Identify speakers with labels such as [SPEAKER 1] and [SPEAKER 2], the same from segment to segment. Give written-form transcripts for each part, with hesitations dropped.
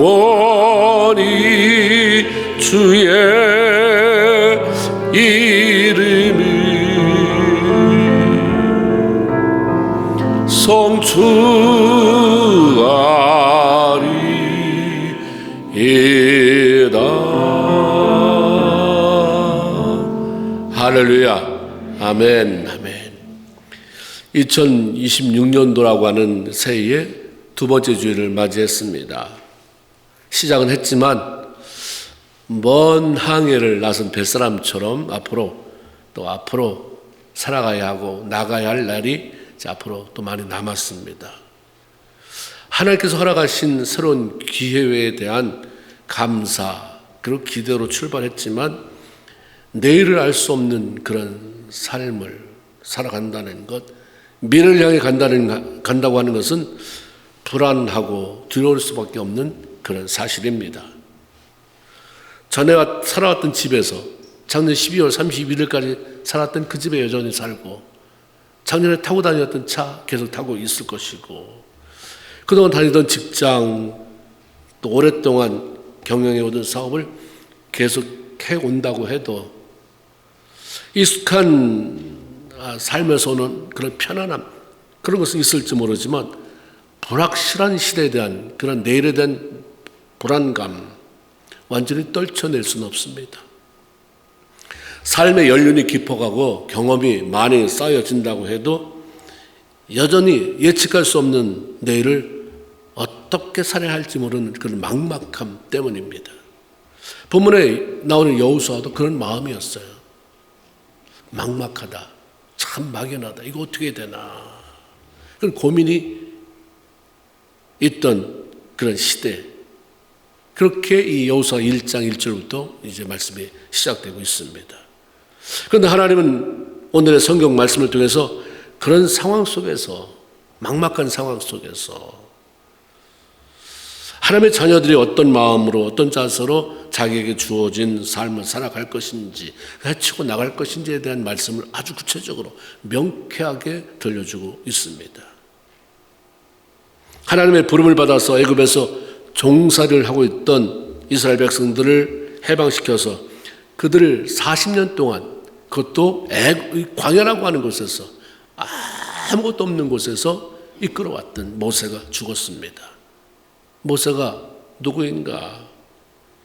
[SPEAKER 1] 원이 주의 이름이 성취하리이다. 할렐루야. 아멘. 아멘. 2026년도라고 하는 새해의 두 번째 주일을 맞이했습니다. 시작은 했지만 먼 항해를 나선 뱃사람처럼 앞으로 살아가야 하고 나가야 할 날이 앞으로 또 많이 남았습니다. 하나님께서 허락하신 새로운 기회에 대한 감사 그리고 기대로 출발했지만 내일을 알 수 없는 그런 삶을 살아간다는 것, 미래를 향해 간다고 하는 것은 불안하고 두려울 수밖에 없는 그런 사실입니다. 전에 살아왔던 집에서 작년 12월 31일까지 살았던 그 집에 여전히 살고, 작년에 타고 다녔던 차 계속 타고 있을 것이고, 그동안 다니던 직장, 또 오랫동안 경영해오던 사업을 계속 해온다고 해도 익숙한 삶에서 오는 그런 편안함, 그런 것은 있을지 모르지만 불확실한 시대에 대한 그런 내일에 대한 불안감, 완전히 떨쳐낼 수는 없습니다. 삶의 연륜이 깊어가고 경험이 많이 쌓여진다고 해도 여전히 예측할 수 없는 내일을 어떻게 살아야 할지 모르는 그런 막막함 때문입니다. 본문에 나오는 여호수아도 그런 마음이었어요. 막막하다, 참 막연하다, 이거 어떻게 해야 되나, 그런 고민이 있던 그런 시대, 그렇게 이 여호수아 1장 1절부터 이제 말씀이 시작되고 있습니다. 그런데 하나님은 오늘의 성경 말씀을 통해서 그런 상황 속에서, 막막한 상황 속에서 하나님의 자녀들이 어떤 마음으로, 어떤 자세로 자기에게 주어진 삶을 살아갈 것인지, 헤치고 나갈 것인지에 대한 말씀을 아주 구체적으로 명쾌하게 들려주고 있습니다. 하나님의 부름을 받아서 애굽에서 종살이를 하고 있던 이스라엘 백성들을 해방시켜서 그들을 40년 동안, 그것도 광야라고 하는 곳에서, 아무것도 없는 곳에서 이끌어왔던 모세가 죽었습니다. 모세가 누구인가?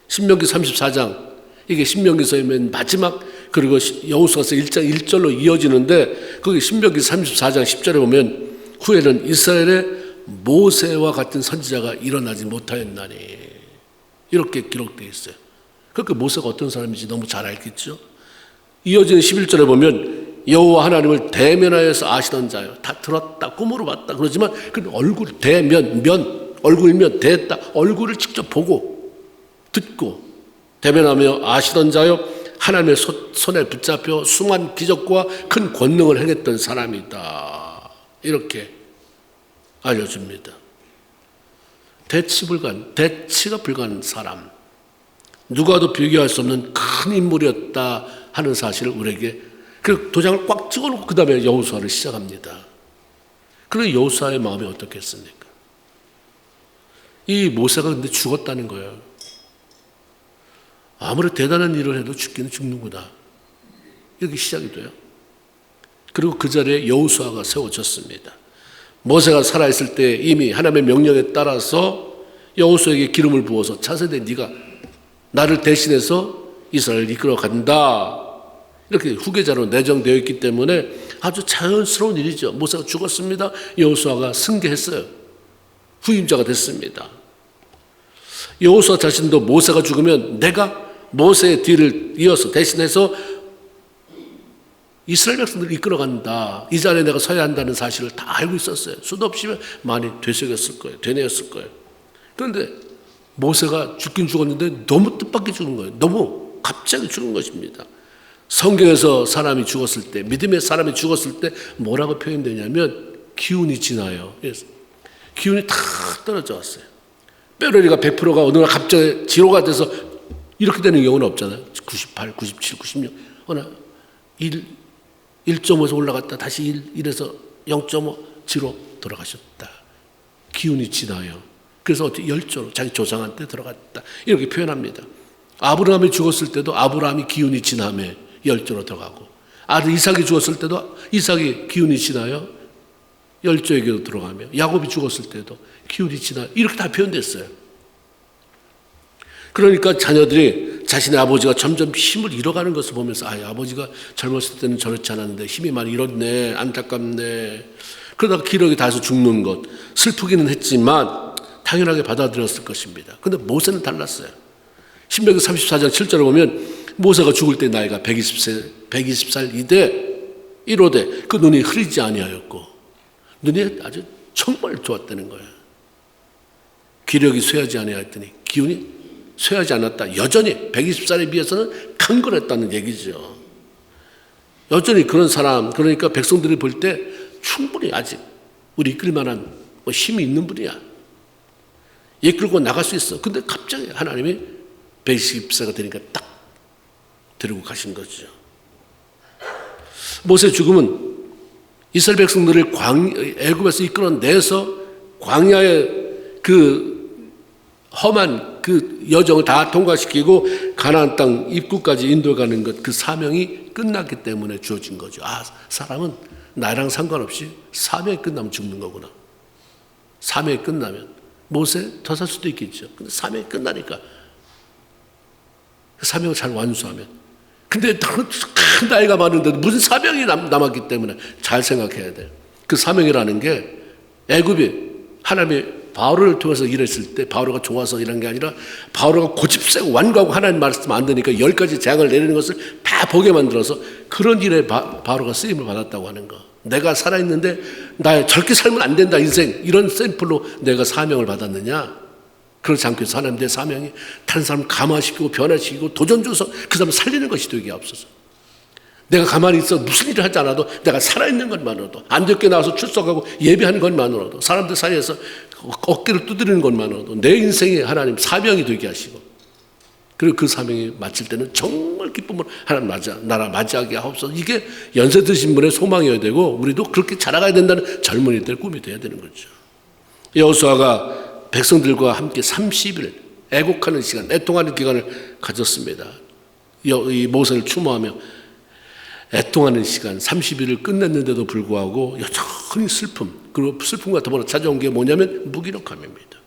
[SPEAKER 1] 신명기 34장, 이게 신명기서의 맨 마지막, 그리고 여호수아서 1장 1절로 이어지는데, 거기 신명기 34장 10절에 보면 후에는 이스라엘의 모세와 같은 선지자가 일어나지 못하였나니, 이렇게 기록되어 있어요. 그러니까 모세가 어떤 사람인지 너무 잘 알겠죠. 이어지는 11절에 보면 여호와 하나님을 대면하여서 아시던 자요, 다 들었다, 꿈으로 봤다 그러지만 그 얼굴, 얼굴이면 대했다, 얼굴을 직접 보고 듣고 대면하며 아시던 자요, 하나님의 손에 붙잡혀 수많은 기적과 큰 권능을 행했던 사람이다, 이렇게 알려줍니다. 대치가 불가한 사람, 누가도 비교할 수 없는 큰 인물이었다 하는 사실을 우리에게, 그 도장을 꽉 찍어놓고 그 다음에 여호수아를 시작합니다. 그리고 여호수아의 마음이 어떻겠습니까? 이 모세가 근데 죽었다는 거예요. 아무리 대단한 일을 해도 죽기는 죽는구나, 이렇게 시작이 돼요. 그리고 그 자리에 여호수아가 세워졌습니다. 모세가 살아있을 때 이미 하나님의 명령에 따라서 여호수아에게 기름을 부어서 차세대 네가 나를 대신해서 이스라엘을 이끌어 간다, 이렇게 후계자로 내정되어 있기 때문에 아주 자연스러운 일이죠. 모세가 죽었습니다. 여호수아가 승계했어요. 후임자가 됐습니다. 여호수아 자신도 모세가 죽으면 내가 모세의 뒤를 이어서 대신해서 이스라엘 백성들을 이끌어간다, 이 자리에 내가 서야 한다는 사실을 다 알고 있었어요. 수도 없이 많이 되새겼을 거예요. 되뇌었을 거예요. 그런데 모세가 죽긴 죽었는데 너무 뜻밖의 죽은 거예요. 너무 갑자기 죽은 것입니다. 성경에서 사람이 죽었을 때, 믿음의 사람이 죽었을 때 뭐라고 표현되냐면 기운이 지나요. 기운이 다 떨어져 왔어요. 뼈저리가 100%가 어느 날 갑자기 지로가 돼서 이렇게 되는 경우는 없잖아요. 98, 97, 96 어느 1.5에서 올라갔다 다시 1에서 0.5 지로 돌아가셨다. 기운이 지나요. 그래서 어떻게 열조로 자기 조상한테 들어갔다 이렇게 표현합니다. 아브라함이 죽었을 때도 아브라함이 기운이 지남에 열조로 들어가고, 아들 이삭이 죽었을 때도 이삭이 기운이 지나요 열조에게도 들어가며, 야곱이 죽었을 때도 기운이 지나요. 이렇게 다 표현됐어요. 그러니까 자녀들이 자신의 아버지가 점점 힘을 잃어가는 것을 보면서 아버지가 젊었을 때는 저렇지 않았는데 힘이 많이 잃었네, 안타깝네. 그러다가 기력이 닿아서 죽는 것, 슬프기는 했지만 당연하게 받아들였을 것입니다. 그런데 모세는 달랐어요. 신명기 34장 7절을 보면 모세가 죽을 때 나이가 120살 이르되 그 눈이 흐리지 아니하였고, 눈이 아주 정말 좋았다는 거예요. 기력이 쇠하지 아니하였더니 기운이 쇠하지 않았다. 여전히 120살에 비해서는 강건했다는 얘기죠. 여전히 그런 사람, 그러니까 백성들이 볼 때 충분히 아직 우리 이끌 만한 힘이 있는 분이야. 이끌고 나갈 수 있어. 근데 갑자기 하나님이 120세가 되니까 딱 데리고 가신 거죠. 모세의 죽음은 이스라엘 백성들을 애굽에서 이끌어내서 광야의 그 험한 그 여정을 다 통과시키고 가나안 땅 입구까지 인도가는 것, 그 사명이 끝났기 때문에 주어진 거죠. 사람은 나랑 상관없이 사명이 끝나면 죽는 거구나. 사명이 끝나면 모세 더 살 수도 있겠죠. 근데 사명이 끝나니까 그 사명을 잘 완수하면. 근데 큰 나이가 많은데도 무슨 사명이 남았기 때문에 잘 생각해야 돼요. 그 사명이라는 게 애굽이 하나님의 바로를 통해서 일했을 때 바로가 좋아서 일한 게 아니라 바로가 고집세고 완고하고 하나님 말씀 안 되니까 10가지 재앙을 내리는 것을 다 보게 만들어서 그런 일에 바로가 쓰임을 받았다고 하는 거. 내가 살아있는데 나 저렇게 살면 안 된다 인생, 이런 샘플로 내가 사명을 받았느냐? 그렇지 않고 해서 하나님 내 사명이 다른 사람 감화시키고 변화시키고 도전 줘서 그 사람 살리는 것이 되게 앞서서, 내가 가만히 있어 무슨 일을 하지 않아도 내가 살아있는 것만으로도, 안되게 나와서 출석하고 예배하는 것만으로도, 사람들 사이에서 어깨를 두드리는 것만으로도 내 인생에 하나님 사명이 되게 하시고, 그리고 그 사명이 마칠 때는 정말 기쁨으로 하나님 나라 맞이하게 하옵소서. 이게 연세 드신 분의 소망이어야 되고 우리도 그렇게 자라가야 된다는 젊은이들의 꿈이 되어야 되는 거죠. 여호수아가 백성들과 함께 30일 애곡하는 시간, 애통하는 기간을 가졌습니다. 이 모세를 추모하며 애통하는 시간 30일을 끝냈는데도 불구하고 여전히 슬픔, 그리고 슬픔과 더불어 찾아온 게 뭐냐면 무기력함입니다.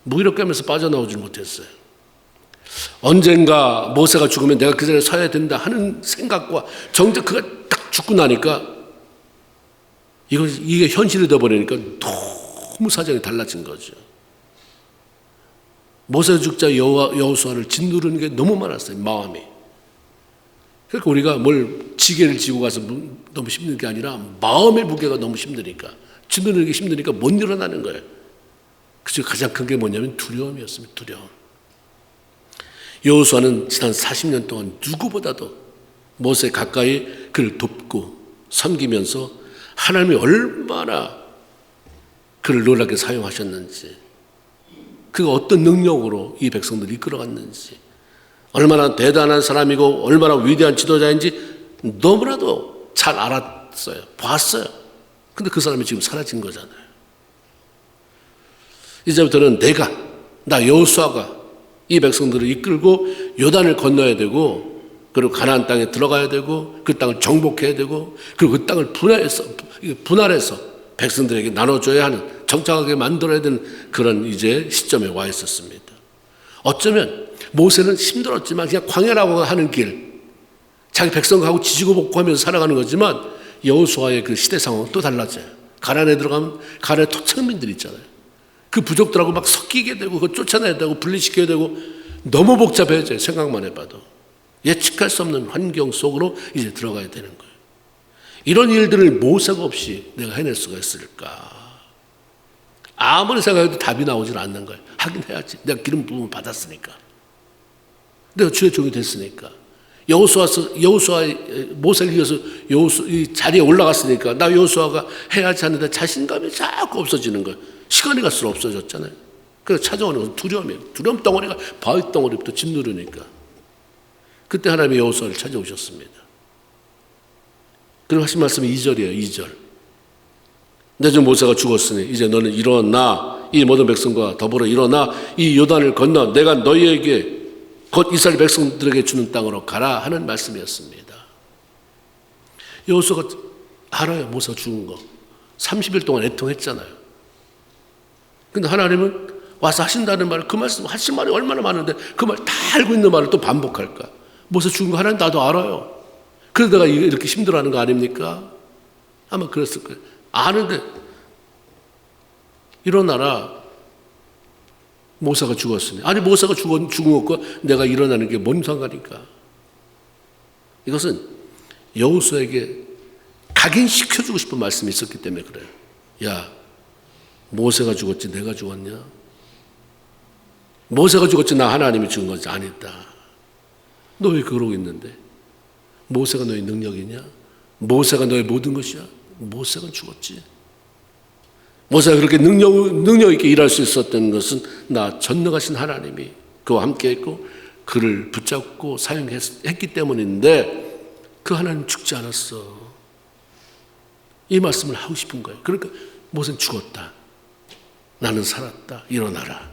[SPEAKER 1] 무기력감에서 빠져나오지 못했어요. 언젠가 모세가 죽으면 내가 그 자리에 서야 된다 하는 생각과 정작 그가 딱 죽고 나니까 이게 현실이 되어버리니까 너무 사정이 달라진 거죠. 모세 죽자 여호수아를 짓누르는 게 너무 많았어요, 마음이. 그러니까 우리가 뭘 지게를 지고 가서 너무 힘든 게 아니라 마음의 무게가 너무 힘드니까, 짓누르는 게 힘드니까 못 일어나는 거예요. 그래서 가장 큰 게 뭐냐면 두려움이었습니다. 두려움. 여호수아는 지난 40년 동안 누구보다도 모세 가까이 그를 돕고 섬기면서 하나님이 얼마나 그를 놀랍게 사용하셨는지, 그 어떤 능력으로 이 백성들을 이끌어갔는지, 얼마나 대단한 사람이고 얼마나 위대한 지도자인지 너무나도 잘 알았어요. 봤어요. 근데 그 사람이 지금 사라진 거잖아요. 이제부터는 나 여호수아가 이 백성들을 이끌고 요단을 건너야 되고, 그리고 가나안 땅에 들어가야 되고, 그 땅을 정복해야 되고, 그리고 그 땅을 분할해서 백성들에게 나눠줘야 하는, 정착하게 만들어야 되는 그런 이제 시점에 와 있었습니다. 어쩌면 모세는 힘들었지만 그냥 광야라고 하는 길, 자기 백성하고 지지고 볶고하면서 살아가는 거지만 여호수아의 그 시대 상황은 또 달라져요. 가나안에 들어가면 가나안의 토착민들이 있잖아요. 그 부족들하고 막 섞이게 되고 그거 쫓아내야 되고 분리시켜야 되고 너무 복잡해져요. 생각만 해봐도. 예측할 수 없는 환경 속으로 이제 들어가야 되는 거예요. 이런 일들을 모세가 없이 내가 해낼 수가 있을까? 아무리 생각해도 답이 나오질 않는 거예요. 하긴 해야지. 내가 기름 부음을 받았으니까. 내가 주의 종이 됐으니까. 여호수아 모세를 이어서 이 자리에 올라갔으니까 나 여호수아가 해야지 하는데 자신감이 자꾸 없어지는 거예요. 시간이 갈수록 없어졌잖아요. 그래서 찾아오는 것은 두려움이에요. 두려움 덩어리가 바위 덩어리부터 짓누르니까. 그때 하나님이 여호수아를 찾아오셨습니다. 그리고 하신 말씀이 2절이에요. 2절. 내 종 모세가 죽었으니 이제 너는 일어나 이 모든 백성과 더불어 일어나 이 요단을 건너 내가 너희에게 곧 이스라엘 백성들에게 주는 땅으로 가라 하는 말씀이었습니다. 여호수아가 알아요. 모세가 죽은 거. 30일 동안 애통했잖아요. 근데 하나님은 와서 하신다는 말, 그 말씀 하신 말이 얼마나 많은데 그 말 다 알고 있는 말을 또 반복할까? 모세 죽은 거 하나님 나도 알아요. 그래서 내가 이렇게 힘들어하는 거 아닙니까? 아마 그랬을 거예요. 아는데 일어나라. 모세가 죽었으니. 아니 모세가 죽은 것과 내가 일어나는 게 뭔 상관일까? 이것은 여호수아에게 각인시켜주고 싶은 말씀이 있었기 때문에 그래요. 야, 모세가 죽었지 내가 죽었냐? 모세가 죽었지 나 하나님이 죽은 거지 아니다. 너 왜 그러고 있는데? 모세가 너의 능력이냐? 모세가 너의 모든 것이야? 모세가 죽었지. 모세가 그렇게 능력 있게 일할 수 있었던 것은 나 전능하신 하나님이 그와 함께 했고 그를 붙잡고 사용했기 때문인데 그 하나님 죽지 않았어. 이 말씀을 하고 싶은 거예요. 그러니까 모세는 죽었다. 나는 살았다. 일어나라.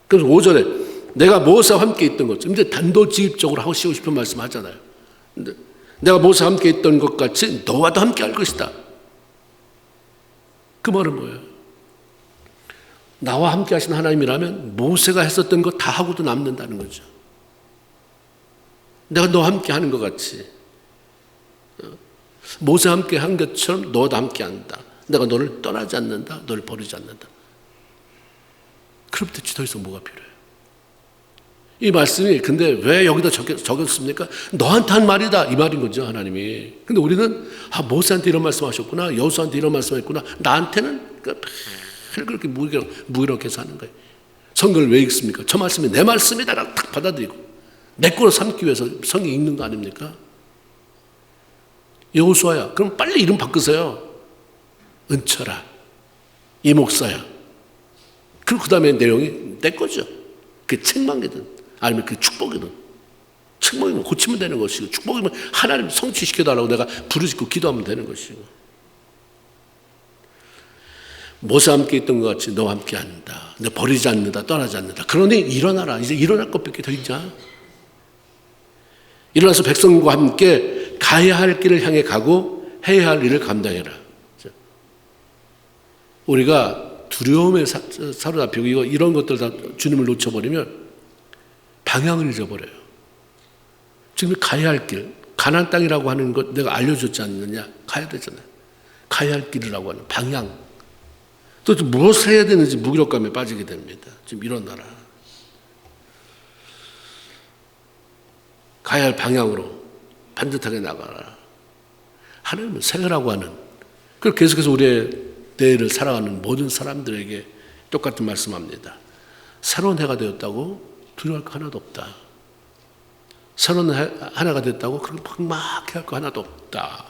[SPEAKER 1] 그래서 5절에 내가 모세와 함께 있던 것, 이제 단도직입적으로 하고 싶은 말씀 하잖아요. 근데 내가 모세와 함께 있던 것 같이 너와도 함께 할 것이다. 그 말은 뭐예요? 나와 함께 하신 하나님이라면 모세가 했었던 거 다 하고도 남는다는 거죠. 내가 너와 함께 하는 것 같이 모세와 함께 한 것처럼 너도 함께 한다. 내가 너를 떠나지 않는다. 너를 버리지 않는다. 그럼 대체 더 이상 뭐가 필요해요? 이 말씀이 근데 왜 여기다 적였습니까? 너한테 한 말이다 이 말인 거죠 하나님이. 근데 우리는 모세한테 이런 말씀하셨구나, 여호수아한테 이런 말씀했구나, 나한테는 그렇게 무기력해 사는 거예요. 성경을 왜 읽습니까? 저 말씀이 내 말씀이다라고 딱 받아들이고 내 거로 삼기 위해서 성경 읽는 거 아닙니까? 여호수아야, 그럼 빨리 이름 바꾸세요. 은철아, 이 목사야. 그리고 그 다음에 내용이 내 거죠. 그게 책망이든 아니면 그 축복이든. 책망이면 고치면 되는 것이고 축복이면 하나님 성취시켜달라고 내가 부르짖고 기도하면 되는 것이고. 모세와 함께 있던 것 같이 너와 함께 한다. 너 버리지 않는다. 떠나지 않는다. 그러니 일어나라. 이제 일어날 것밖에 더 있냐. 일어나서 백성과 함께 가야 할 길을 향해 가고 해야 할 일을 감당해라. 우리가 두려움에 사로잡히고 이런 것들 다 주님을 놓쳐버리면 방향을 잃어버려요. 지금 가야 할 길, 가나안 땅이라고 하는 것 내가 알려줬지 않느냐? 가야 되잖아요. 가야 할 길이라고 하는 방향. 또 무엇을 해야 되는지 무기력감에 빠지게 됩니다. 지금 일어나라. 가야 할 방향으로 반듯하게 나가라. 하나님은 새해라고 하는, 그걸 계속해서 우리의 내일을 살아가는 모든 사람들에게 똑같은 말씀합니다. 새로운 해가 되었다고 두려워할 거 하나도 없다. 새로운 하나가 됐다고 그렇게 막막해 할 거 하나도 없다.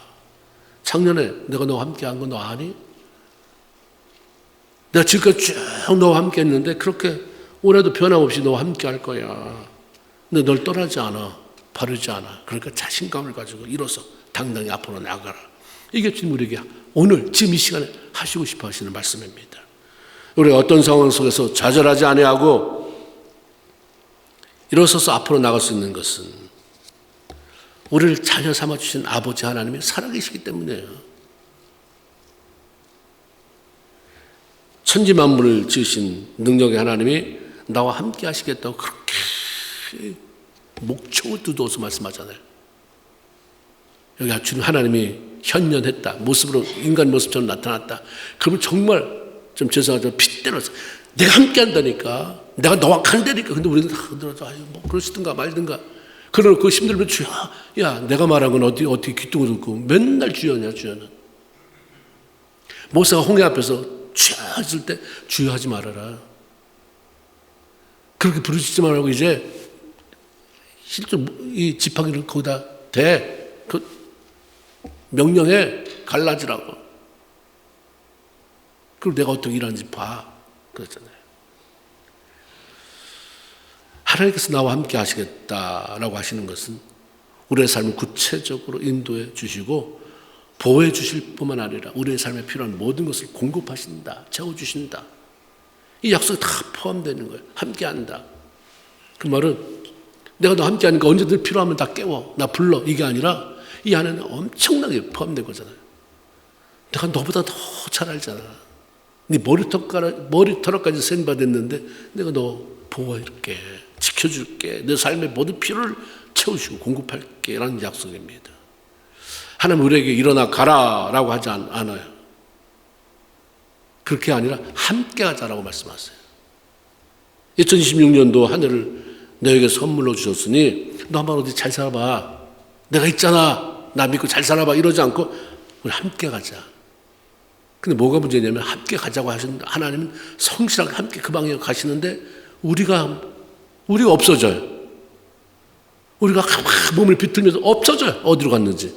[SPEAKER 1] 작년에 내가 너와 함께 한 거 너 아니? 내가 지금까지 쭉 너와 함께 했는데 그렇게 올해도 변함없이 너와 함께 할 거야. 근데 널 떠나지 않아. 바르지 않아. 그러니까 자신감을 가지고 일어서 당당히 앞으로 나가라. 이게 지금 우리에게 오늘 지금 이 시간에 하시고 싶어 하시는 말씀입니다. 우리가 어떤 상황 속에서 좌절하지 아니하고 일어서서 앞으로 나갈 수 있는 것은 우리를 자녀 삼아주신 아버지 하나님이 살아계시기 때문이에요. 천지 만물을 지으신 능력의 하나님이 나와 함께 하시겠다고 그렇게 목청을 두드워서 말씀하잖아요. 여기 주님 하나님이 현현했다. 모습으로 인간 모습처럼 나타났다. 그러면 정말 좀 죄송하지만 핏대로서 내가 함께 한다니까. 내가 너와 간다니까. 근데 우리는 다 흔들어서 뭐 그러시든가 말든가. 그러고 힘들면 주여. 야 내가 말한 건 어떻게 귀뚱을 듣고 맨날 주여냐 주여는. 모세가 홍해 앞에서 주여 했을 때 주여 하지 말아라. 그렇게 부르짖지 말라고 이제 실제 이 지팡이를 거기다 대. 그 명령에 갈라지라고. 그리고 내가 어떻게 일하는지 봐. 그랬잖아요. 하나님께서 나와 함께 하시겠다라고 하시는 것은 우리의 삶을 구체적으로 인도해 주시고 보호해 주실 뿐만 아니라 우리의 삶에 필요한 모든 것을 공급하신다. 채워주신다. 이 약속이 다 포함되는 거예요. 함께한다. 그 말은 내가 너 함께하니까 언제든 필요하면 다 깨워. 나 불러. 이게 아니라 이 안에는 엄청나게 포함된 거잖아요. 내가 너보다 더 잘 알잖아. 네 머리털까지 생받았는데 내가 너 보호할게. 지켜줄게. 내 삶의 모든 필요를 채우시고 공급할게. 라는 약속입니다. 하나님 우리에게 일어나 가라라고 하지 않아요. 그렇게 아니라 함께 하자라고 말씀하세요. 2026년도 하늘을 너에게 선물로 주셨으니 너 한번 어디 잘 살아봐. 내가 있잖아. 나 믿고 잘 살아봐. 이러지 않고 우리 함께 가자. 근데 뭐가 문제냐면 함께 가자고 하신 하나님은 성실하게 함께 그 방향에 가시는데 우리가 없어져요. 우리가 가만히 몸을 비틀면서 없어져요. 어디로 갔는지.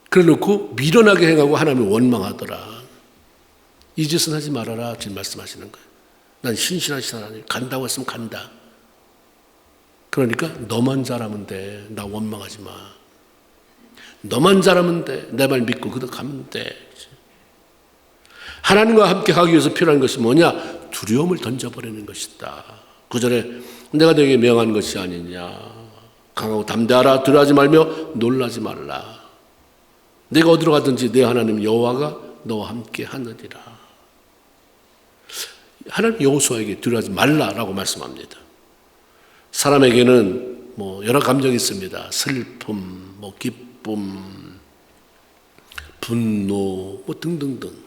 [SPEAKER 1] 그래 놓고 미련하게 행하고 하나님을 원망하더라. 이 짓은 하지 말아라. 지금 말씀하시는 거예요. 난 신실하신 하나님, 간다고 했으면 간다. 그러니까 너만 잘하면 돼. 나 원망하지 마. 너만 잘하면 돼. 내 말 믿고 그대로 가면 돼. 하나님과 함께 가기 위해서 필요한 것이 뭐냐? 두려움을 던져버리는 것이다. 9절에 내가 너에게 명한 것이 아니냐. 강하고 담대하라. 두려워하지 말며 놀라지 말라. 내가 어디로 가든지 내 하나님 여호와가 너와 함께 하느니라. 하나님 여호수아에게 두려워하지 말라라고 말씀합니다. 사람에게는 여러 감정이 있습니다. 슬픔, 기쁨, 분노, 등등등.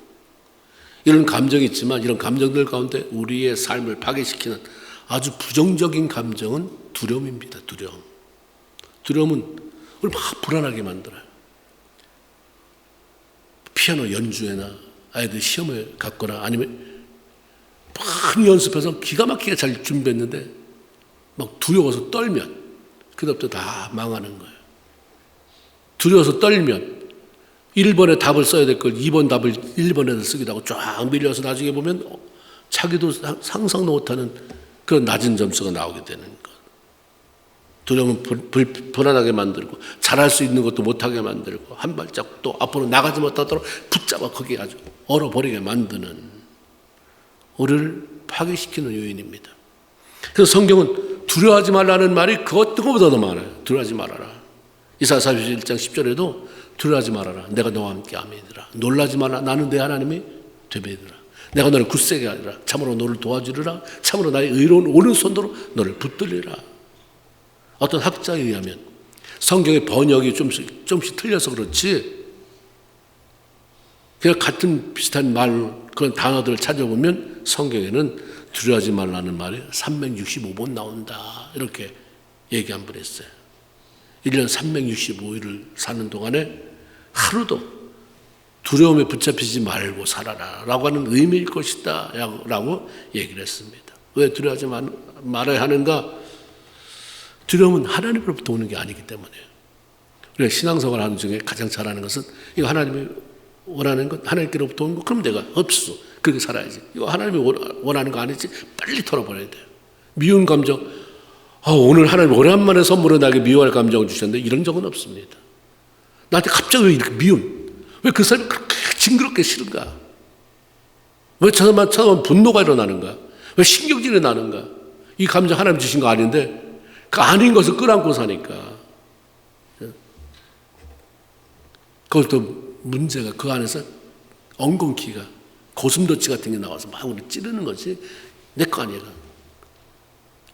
[SPEAKER 1] 이런 감정이 있지만 이런 감정들 가운데 우리의 삶을 파괴시키는 아주 부정적인 감정은 두려움입니다. 두려움은 우리 막 불안하게 만들어요. 피아노 연주회나 아이들 시험을 갔거나 아니면 많이 연습해서 기가 막히게 잘 준비했는데 막 두려워서 떨면 그다음부터 다 망하는 거예요. 두려워서 떨면 1번에 답을 써야 될 걸 2번 답을 1번에다 쓰기도 하고 쫙 밀려서 나중에 보면 자기도 상상도 못하는 그런 낮은 점수가 나오게 되는 것. 두려움은 불안하게 만들고 잘할 수 있는 것도 못하게 만들고 한 발짝 또 앞으로 나가지 못하도록 붙잡아 거기에 아주 얼어버리게 만드는 우리를 파괴시키는 요인입니다. 그래서 성경은 두려워하지 말라는 말이 그것보다 더 많아요. 두려워하지 말아라. 이사야 41장 10절에도 두려워하지 말아라. 내가 너와 함께 함이니라. 놀라지 마라. 나는 내 하나님이 되매이더라. 내가 너를 굳세게 하리라. 참으로 너를 도와주리라. 참으로 나의 의로운 오른손으로 너를 붙들리라. 어떤 학자에 의하면 성경의 번역이 좀씩 틀려서 그렇지 그냥 같은 비슷한 그런 단어들을 찾아보면 성경에는 두려워하지 말라는 말이 365번 나온다. 이렇게 얘기 한 번 했어요. 1년 365일을 사는 동안에 하루도 두려움에 붙잡히지 말고 살아라 라고 하는 의미일 것이다 라고 얘기를 했습니다. 왜 두려워하지 말아야 하는가? 두려움은 하나님으로부터 오는 게 아니기 때문에요. 우리가 신앙생활 하는 중에 가장 잘하는 것은 이거 하나님이 원하는 것, 하나님께로부터 오는 것, 그럼 내가 없어. 그렇게 살아야지. 이거 하나님이 원하는 거 아니지? 빨리 털어버려야 돼요. 미운 감정, 오늘 하나님 오랜만에 선물로 나에게 미워할 감정을 주셨는데 이런 적은 없습니다. 나한테 갑자기 왜 이렇게 왜 그 사람이 그렇게 징그럽게 싫은가? 왜 저만 분노가 일어나는가? 왜 신경질이 나는가? 이 감정 하나님 주신 거 아닌데 그 아닌 것을 끌어안고 사니까. 그것도 문제가 그 안에서 엉겅퀴가 고슴도치 같은 게 나와서 막 우리 찌르는 거지 내 거 아니야.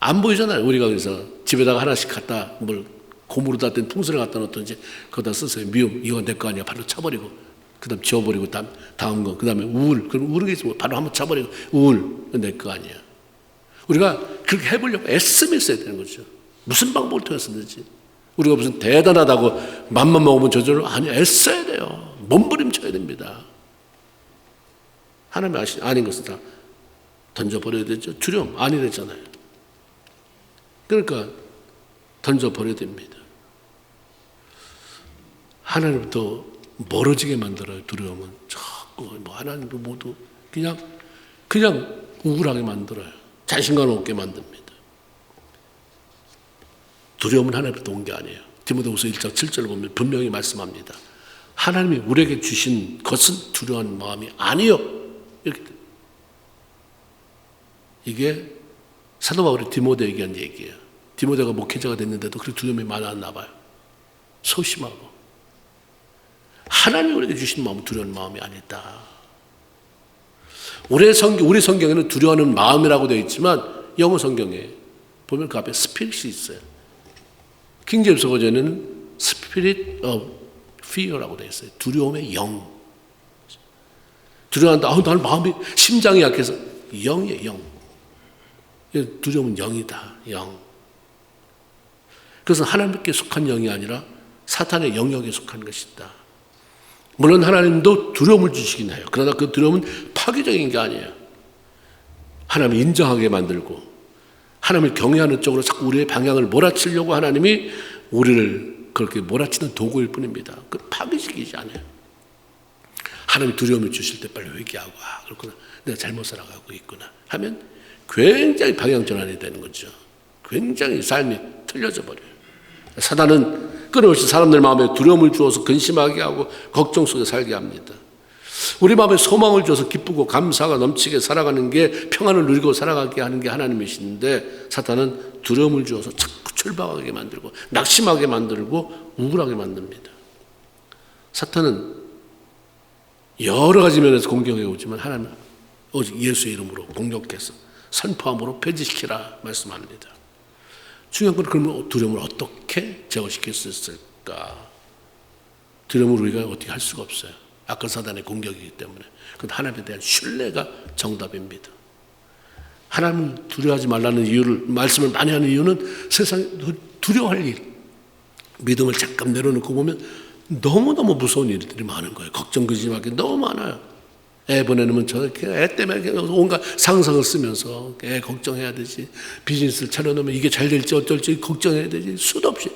[SPEAKER 1] 안 보이잖아요. 우리가 그래서 집에다가 하나씩 갖다 고무로다 된 풍선을 갖다 놓든지 거기다 쓰세요. 미움 이거 내 거 아니야. 바로 쳐버리고 그다음 지워버리고 다음 거 그다음에 우울 그럼 우는 게 있으면 바로 한번 쳐버리고 우울 내 거 아니야. 우리가 그렇게 해보려고 애쓰면 써야 되는 거죠. 무슨 방법을 통해서든지 우리가 무슨 대단하다고 맘만 먹으면 저절로 애써야 돼요. 몸부림쳐야 됩니다. 하나님 아닌 것은 다 던져버려야 되죠. 두려움 아니랬잖아요. 그러니까 던져버려야 됩니다. 하나님부터 멀어지게 만들어요. 두려움은 자꾸 하나님도 모두 그냥 우울하게 만들어요. 자신감 없게 만듭니다. 두려움은 하나님부터 온 게 아니에요. 디모데후서 1장 7절을 보면 분명히 말씀합니다. 하나님이 우리에게 주신 것은 두려운 마음이 아니요. 이렇게 이게 사도 바울이 디모데에게 한 얘기예요. 디모데가 목회자가 됐는데도 그렇게 두려움이 많았나 봐요. 소심하고. 하나님이 우리에게 주신 마음은 두려운 마음이 아니다. 우리 성경에는 두려워하는 마음이라고 되어 있지만 영어 성경에 보면 그 앞에 스피릿이 있어요. 킹제임스 버전에는 스피릿 of fear라고 되어 있어요. 두려움의 영. 두려워한다. 나는 마음이 심장이 약해서 영이에요. 영. 두려움은 영이다. 영. 그것은 하나님께 속한 영이 아니라 사탄의 영역에 속한 것이다. 물론 하나님도 두려움을 주시긴 해요. 그러나 그 두려움은 파괴적인 게 아니에요. 하나님을 인정하게 만들고 하나님을 경외하는 쪽으로 자꾸 우리의 방향을 몰아치려고 하나님이 우리를 그렇게 몰아치는 도구일 뿐입니다. 그 파괴적이지 않아요. 하나님이 두려움을 주실 때 빨리 회개하고 그렇구나. 내가 잘못 살아가고 있구나 하면 굉장히 방향 전환이 되는 거죠. 굉장히 삶이 틀려져 버려요. 사단은 끊임없이 사람들 마음에 두려움을 주어서 근심하게 하고 걱정 속에 살게 합니다. 우리 마음에 소망을 줘서 기쁘고 감사가 넘치게 살아가는 게 평안을 누리고 살아가게 하는 게 하나님이신데 사탄은 두려움을 주어서 자꾸 절박하게 만들고 낙심하게 만들고 우울하게 만듭니다. 사탄은 여러 가지 면에서 공격해 오지만 하나님은 오직 예수의 이름으로 공격해서 선포함으로 폐지시키라 말씀합니다. 중요한 건 그러면 두려움을 어떻게 제거시킬 수 있을까? 두려움을 우리가 어떻게 할 수가 없어요. 악한 사단의 공격이기 때문에. 그런데 하나님에 대한 신뢰가 정답입니다. 하나님을 두려워하지 말라는 이유를 말씀을 많이 하는 이유는 세상에 두려워할 일, 믿음을 잠깐 내려놓고 보면 너무너무 무서운 일들이 많은 거예요. 걱정 근심하기 너무 많아요. 애 보내놓으면 저렇게 애 때문에 온갖 상상을 쓰면서 애 걱정해야 되지. 비즈니스를 차려놓으면 이게 잘 될지 어쩔지 걱정해야 되지. 수도 없이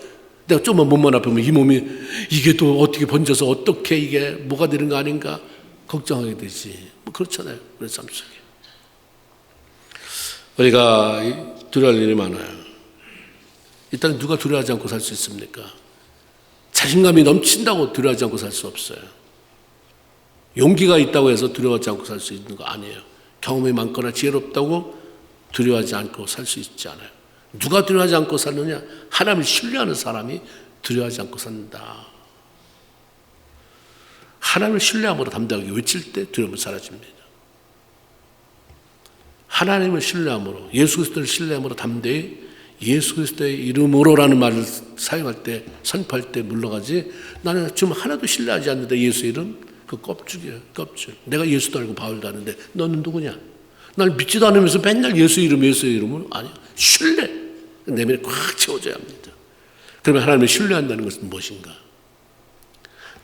[SPEAKER 1] 내가 좀만 몸만 아프면 이 몸이 이게 또 어떻게 번져서 어떻게 이게 뭐가 되는 거 아닌가 걱정하게 되지. 뭐 그렇잖아요. 우리 삶 속에 우리가 두려워할 일이 많아요. 일단 누가 두려워하지 않고 살 수 있습니까? 자신감이 넘친다고 두려워하지 않고 살 수 없어요. 용기가 있다고 해서 두려워하지 않고 살 수 있는 거 아니에요. 경험이 많거나 지혜롭다고 두려워하지 않고 살 수 있지 않아요. 누가 두려워하지 않고 사느냐? 하나님을 신뢰하는 사람이 두려워하지 않고 산다. 하나님을 신뢰함으로 담대하게 외칠 때 두려움은 사라집니다. 하나님을 신뢰함으로 예수 그리스도를 신뢰함으로 담대히 예수 그리스도의 이름으로라는 말을 사용할 때 선포할 때 물러가지 나는 지금 하나도 신뢰하지 않는데 예수 이름 그 껍죽이에요. 껍죽. 내가 예수도 알고 바울도 아는데 너는 누구냐? 날 믿지도 않으면서 맨날 예수 이름을 아니야. 신뢰. 내면에 꽉 채워져야 합니다. 그러면 하나님을 신뢰한다는 것은 무엇인가?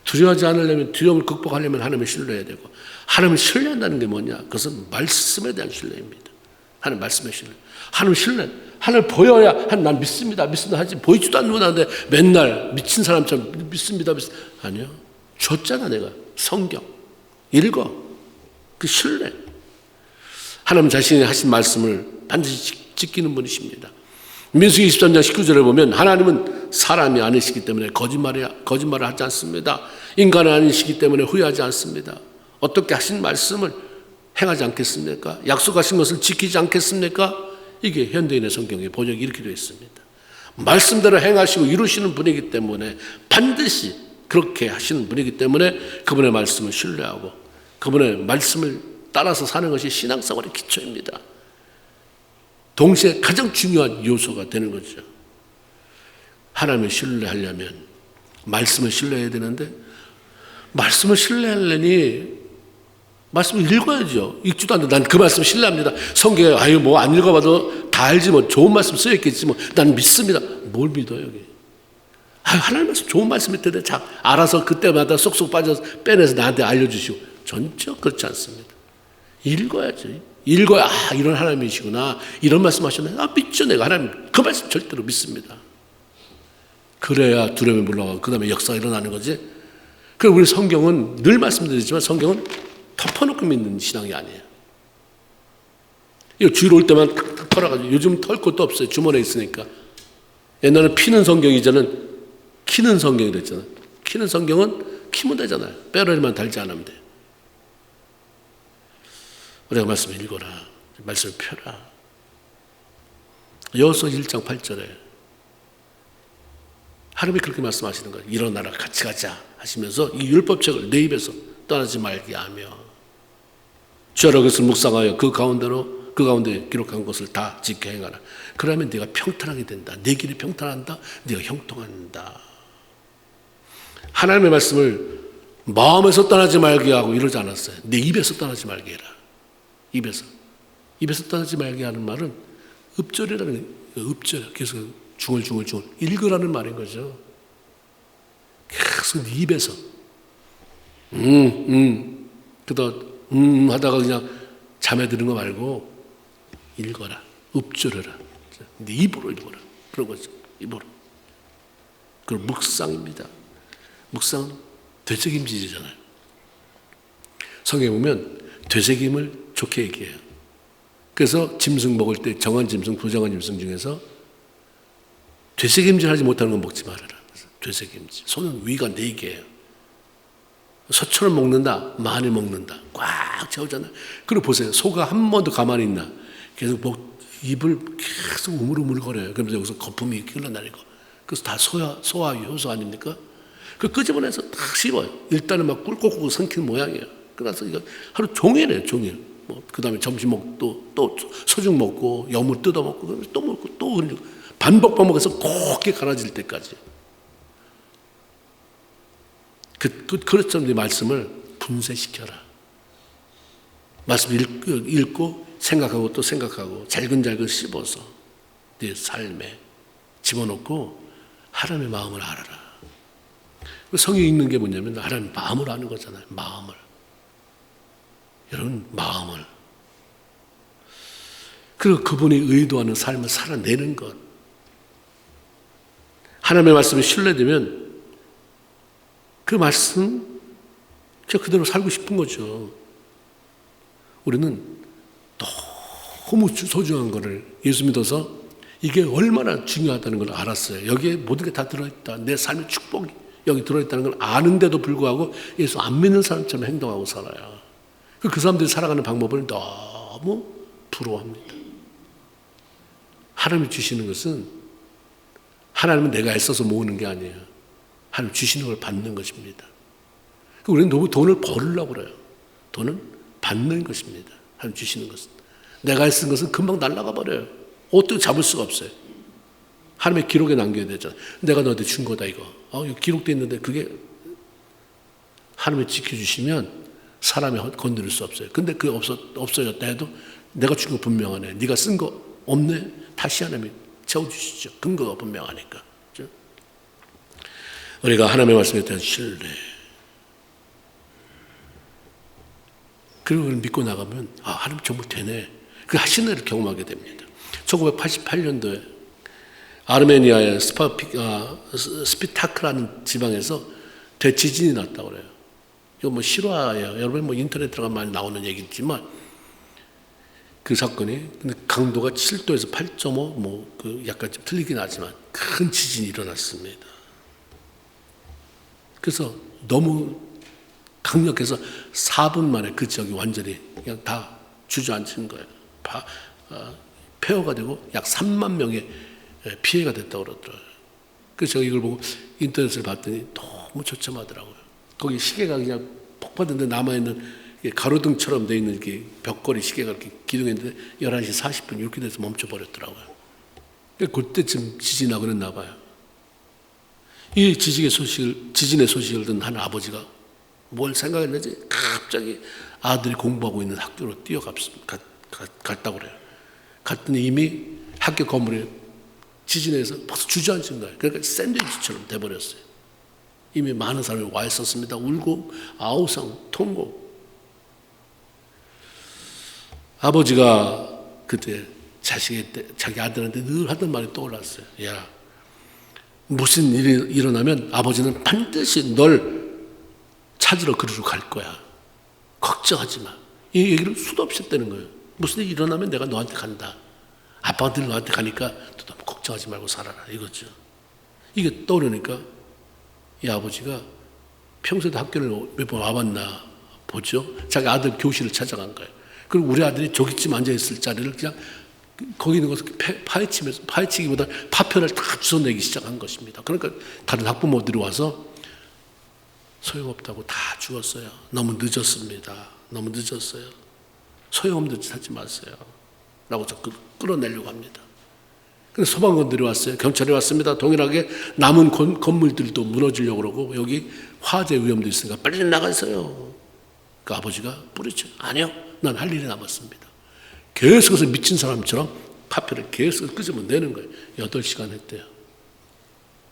[SPEAKER 1] 두려워하지 않으려면 두려움을 극복하려면 하나님을 신뢰해야 되고 하나님을 신뢰한다는 게 뭐냐? 그것은 말씀에 대한 신뢰입니다. 하나님 말씀의 신뢰. 하나님 신뢰. 하나님을 보여야 난 믿습니다 하지 보이지도 않는데 맨날 미친 사람처럼 믿습니다. 아니요. 줬잖아 내가. 성경 읽어. 그 신뢰. 하나님 자신이 하신 말씀을 반드시 지키는 분이십니다. 민수기 23장 19절에 보면 하나님은 사람이 아니시기 때문에 거짓말을 하지 않습니다. 인간이 아니시기 때문에 후회하지 않습니다. 어떻게 하신 말씀을 행하지 않겠습니까? 약속하신 것을 지키지 않겠습니까? 이게 현대인의 성경의 번역이 이렇게 되어 있습니다. 말씀대로 행하시고 이루시는 분이기 때문에 반드시 그렇게 하시는 분이기 때문에 그분의 말씀을 신뢰하고 그분의 말씀을 따라서 사는 것이 신앙생활의 기초입니다. 동시에 가장 중요한 요소가 되는 거죠. 하나님을 신뢰하려면 말씀을 신뢰해야 되는데 말씀을 신뢰하려니 말씀을 읽어야죠. 읽지도 않는데 난 그 말씀 신뢰합니다. 성경에 뭐 안 읽어봐도 다 알지 뭐 좋은 말씀 쓰여있겠지 뭐 난 믿습니다. 뭘 믿어요 여기? 하나님 말씀 좋은 말씀일 텐데 알아서 그때마다 쏙쏙 빠져서 빼내서 나한테 알려주시고 전혀 그렇지 않습니다. 읽어야지. 읽어야 이런 하나님이시구나 이런 말씀하셨네. 믿죠. 내가 하나님 그 말씀 절대로 믿습니다. 그래야 두려움이 물러가고 그 다음에 역사가 일어나는 거지. 그리고 우리 성경은 늘 말씀드리지만 성경은 덮어놓고 믿는 신앙이 아니에요. 이거 주일 올 때만 탁탁 털어가지고 요즘 털 것도 없어요. 주머니에 있으니까. 옛날에 피는 성경 이제는 키는 성경이 됐잖아요. 키는 성경은 키면 되잖아요. 뼈를 달지 않으면 돼요. 우리가 말씀을 읽어라. 말씀을 펴라. 여호수아 1장 8절에 하나님이 그렇게 말씀하시는 거예요. 일어나라 같이 가자 하시면서 이 율법책을 내 입에서 떠나지 말게 하며 주야로 그것을 묵상하여 그 가운데 기록한 것을 다 지켜 행하라. 그러면 네가 평탄하게 된다. 내 길이 평탄한다. 네가 형통한다. 하나님의 말씀을 마음에서 떠나지 말게 하고 이러지 않았어요. 내 입에서 떠나지 말게 해라. 입에서 떠나지 말게 하는 말은 읍절이라는 거예요. 읍절. 그래서 중얼 읽으라는 말인 거죠. 계속 네 입에서 그러다 하다가 그냥 잠에 드는 거 말고 읽어라. 읍절해라. 네 입으로 읽어라. 그런 거죠. 입으로. 그리고 묵상입니다. 묵상은 되새김질이잖아요. 성경에 보면 되새김을 좋게 얘기해요. 그래서 짐승 먹을 때 정한 짐승, 부정한 짐승 중에서 되새김질 하지 못하는 건 먹지 말아라. 되새김질. 소는 위가 4개예요. 소처럼 먹는다, 많이 먹는다. 꽉 채우잖아요. 그리고 보세요. 소가 한 번도 가만히 있나? 계속 입을 계속 우물우물거려요. 그러면서 여기서 거품이 흘러나리고. 그래서 다 소화 효소 아닙니까? 그 끄집어내서 딱 씹어요. 일단은 막 꿀꺽꿀꺽 삼키는 모양이에요. 그래서 이거 하루 종일이에요, 종일. 그 다음에 점심 먹고 또 소죽 먹고 여물 뜯어먹고 그러면서 또 먹고 또 흘리고 반복해서 곱게 갈아질 때까지. 그렇죠. 네 말씀을 분쇄시켜라. 말씀 읽고 생각하고 또 생각하고 잘근잘근 씹어서 네 삶에 집어넣고 하나님의 마음을 알아라. 성경에 있는 게 뭐냐면 하나님 마음을 아는 거잖아요. 마음을. 여러분 마음을. 그리고 그분이 의도하는 삶을 살아내는 것. 하나님의 말씀이 신뢰되면 그 말씀 제가 그대로 살고 싶은 거죠. 우리는 너무 소중한 거를 예수 믿어서 이게 얼마나 중요하다는 걸 알았어요. 여기에 모든 게 다 들어있다. 내 삶의 축복이 여기 들어있다는 걸 아는데도 불구하고 예수 안 믿는 사람처럼 행동하고 살아요. 그 사람들이 살아가는 방법을 너무 부러워합니다. 하나님이 주시는 것은 하나님은 내가 애써서 모으는 게 아니에요. 하나님 주시는 걸 받는 것입니다. 우리는 너무 돈을 벌으려고 그래요. 돈은 받는 것입니다. 하나님 주시는 것은. 내가 애쓴 것은 금방 날아가 버려요. 어떻게 잡을 수가 없어요. 하나님의 기록에 남겨야 되잖아요. 내가 너한테 준 거다 이거. 이거 기록되어 있는데 그게 하나님이 지켜주시면 사람이 건드릴 수 없어요. 근데 그게 없어졌다 해도 내가 준 거 분명하네. 네가 쓴 거 없네. 다시 하나님이 채워주시죠. 근거가 분명하니까. 그렇죠? 우리가 하나님의 말씀에 대한 신뢰. 그리고 믿고 나가면 하나님 정말 되네. 그 신뢰를 경험하게 됩니다. 1988년도에 아르메니아의 스피타크라는 지방에서 대지진이 났다고 그래요. 이거 실화예요. 여러분 인터넷 들어가면 많이 나오는 얘기지만 그 사건이 근데 강도가 7도에서 8.5 그 약간 좀 틀리긴 하지만 큰 지진이 일어났습니다. 그래서 너무 강력해서 4분 만에 그 지역이 완전히 그냥 다 주저앉은 거예요. 폐허가 되고 약 3만 명의 피해가 됐다고 그러더라고요. 그래서 제가 이걸 보고 인터넷을 봤더니 너무 처참하더라고요. 거기 시계가 그냥 폭파된데 남아있는 가로등처럼 되어 있는 이렇게 벽걸이 시계가 이렇게 기둥했는데 11시 40분 이렇게 돼서 멈춰버렸더라고요. 그때쯤 지진이 나고 그랬나 봐요. 이 지진의 소식을 듣는 한 아버지가 뭘 생각했는지 갑자기 아들이 공부하고 있는 학교로 갔다고 그래요. 갔더니 이미 학교 건물이 지진에서 벌써 주저앉은 거예요. 그러니까 샌드위치처럼 돼버렸어요. 이미 많은 사람이 와 있었습니다. 울고 아우성 통곡. 아버지가 그때 자기 아들한테 늘 하던 말이 떠올랐어요. 야, 무슨 일이 일어나면 아버지는 반드시 널 찾으러 그리로 갈 거야. 걱정하지 마. 이 얘기를 수도 없이 했다는 거예요. 무슨 일이 일어나면 내가 너한테 간다. 아빠가 늘 너한테 가니까 너무 걱정하지 말고 살아라. 이거죠. 이게 떠오르니까 이 아버지가 평소에도 학교를 몇 번 와봤나 보죠. 자기 아들 교실을 찾아간 거예요. 그리고 우리 아들이 저기쯤 앉아있을 자리를 그냥 거기 있는 것을 파헤치기보다 파편을 다 주워내기 시작한 것입니다. 그러니까 다른 학부모들이 와서 소용없다고 다 죽었어요. 너무 늦었습니다. 너무 늦었어요. 소용없는 짓 하지 마세요. 라고 저 끌어내려고 합니다. 그래서 소방관들이 왔어요. 경찰이 왔습니다. 동일하게 남은 건물들도 무너지려고 그러고 여기 화재 위험도 있으니까 빨리 나가세요. 그 아버지가 뿌리쳐. 아니요. 난 할 일이 남았습니다. 계속해서 미친 사람처럼 파편을 계속 끄집어내는 거예요. 8시간 했대요.